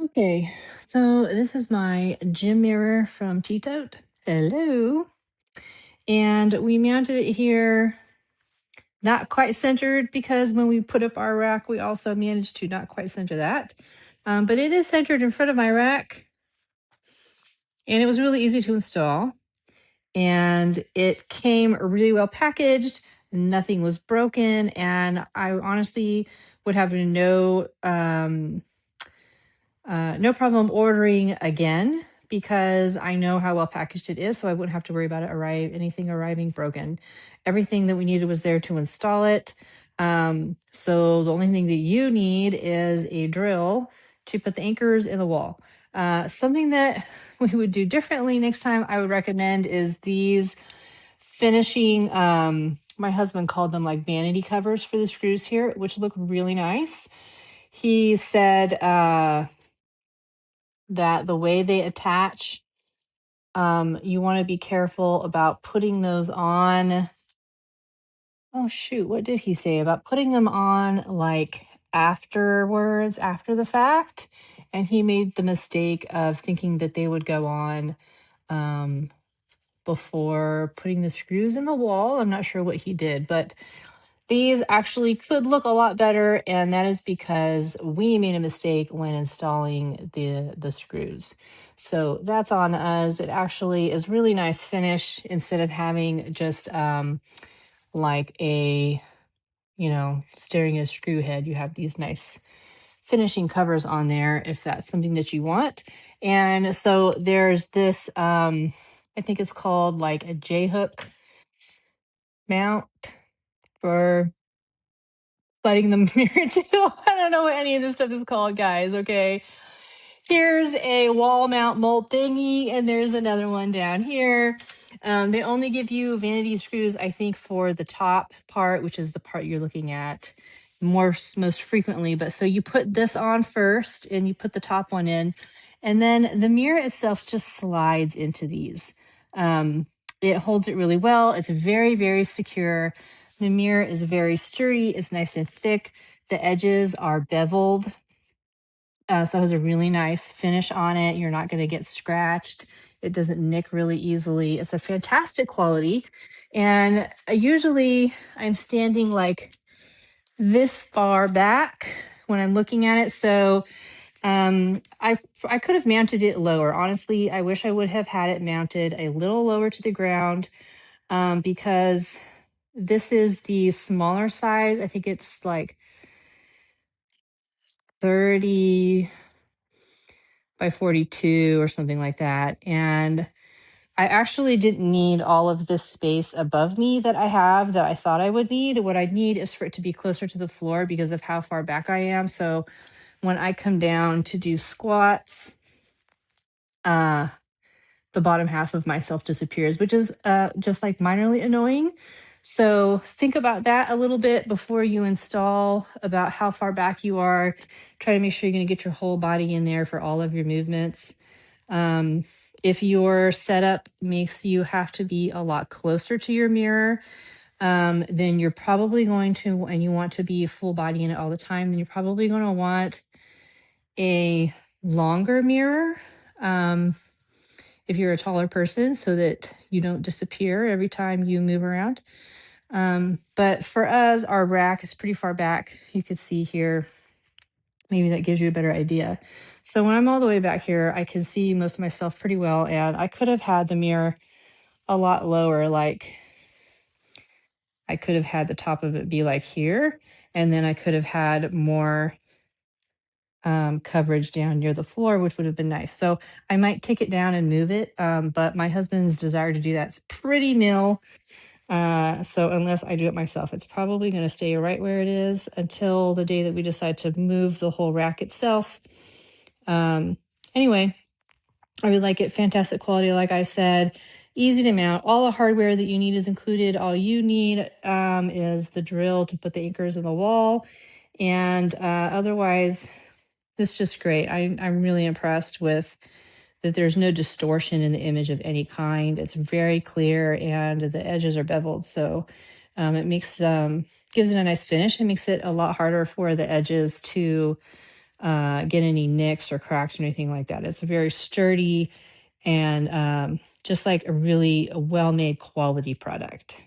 Okay, so this is my gym mirror from T-Tote. Hello. And we mounted it here, not quite centered because when we put up our rack, we also managed to not quite center that. But it is centered in front of my rack, and it was really easy to install. And it came really well packaged. Nothing was broken, and I honestly would have no problem ordering again because I know how well packaged it is, so I wouldn't have to worry about anything arriving broken. Everything that we needed was there to install it. So the only thing that you need is a drill to put the anchors in the wall. Something that we would do differently next time, I would recommend, is these finishing. My husband called them like vanity covers for the screws here, which look really nice. He said that the way they attach, you want to be careful about putting those on. Oh, shoot. What did he say about putting them on like afterwards, after the fact? And he made the mistake of thinking that they would go on um, before putting the screws in the wall. I'm not sure what he did, but these actually could look a lot better, and that is because we made a mistake when installing the screws. So that's on us. It actually is really nice finish instead of having just like staring at a screw head. You have these nice finishing covers on there if that's something that you want. And so there's this I think it's called like a J hook mount for letting the mirror too. I don't know what any of this stuff is called, guys. Okay. Here's a wall mount mold thingy, and there's another one down here. They only give you vanity screws, I think, for the top part, which is the part you're looking at most frequently. But so you put this on first, and you put the top one in, and then the mirror itself just slides into these. It holds it really well. It's very, very secure. The mirror is very sturdy. It's nice and thick. The edges are beveled, so it has a really nice finish on it. You're not going to get scratched. It doesn't nick really easily. It's a fantastic quality. And usually I'm standing like this far back when I'm looking at it. So I could have mounted it lower. Honestly, I wish I would have had it mounted a little lower to the ground, because this is the smaller size. I think it's like 30 by 42 or something like that. And I actually didn't need all of this space above me that I have that I thought I would need. What I need is for it to be closer to the floor because of how far back I am. So when I come down to do squats, uh, the bottom half of myself disappears, which is just like minorly annoying. So think about that a little bit before you install, about how far back you are. Try to make sure you're going to get your whole body in there for all of your movements. Um, if your setup makes you have to be a lot closer to your mirror, then you're probably going to, and you want to be full body in it all the time, then you're probably going to want a longer mirror. Um, if you're a taller person, so that you don't disappear every time you move around. But for us, our rack is pretty far back. You could see here, maybe that gives you a better idea. So when I'm all the way back here, I can see most of myself pretty well. And I could have had the mirror a lot lower, like I could have had the top of it be like here. And then I could have had more coverage down near the floor, which would have been nice. So I might take it down and move it. But my husband's desire to do that's pretty nil. So unless I do it myself, it's probably going to stay right where it is until the day that we decide to move the whole rack itself. Anyway, I really like it. Fantastic quality, like I said. Easy to mount. All the hardware that you need is included. All you need is the drill to put the anchors in the wall. And otherwise, it's just great. I'm really impressed with that there's no distortion in the image of any kind. It's very clear and the edges are beveled. So it makes gives it a nice finish. It makes it a lot harder for the edges to get any nicks or cracks or anything like that. It's very sturdy and just like a really well-made quality product.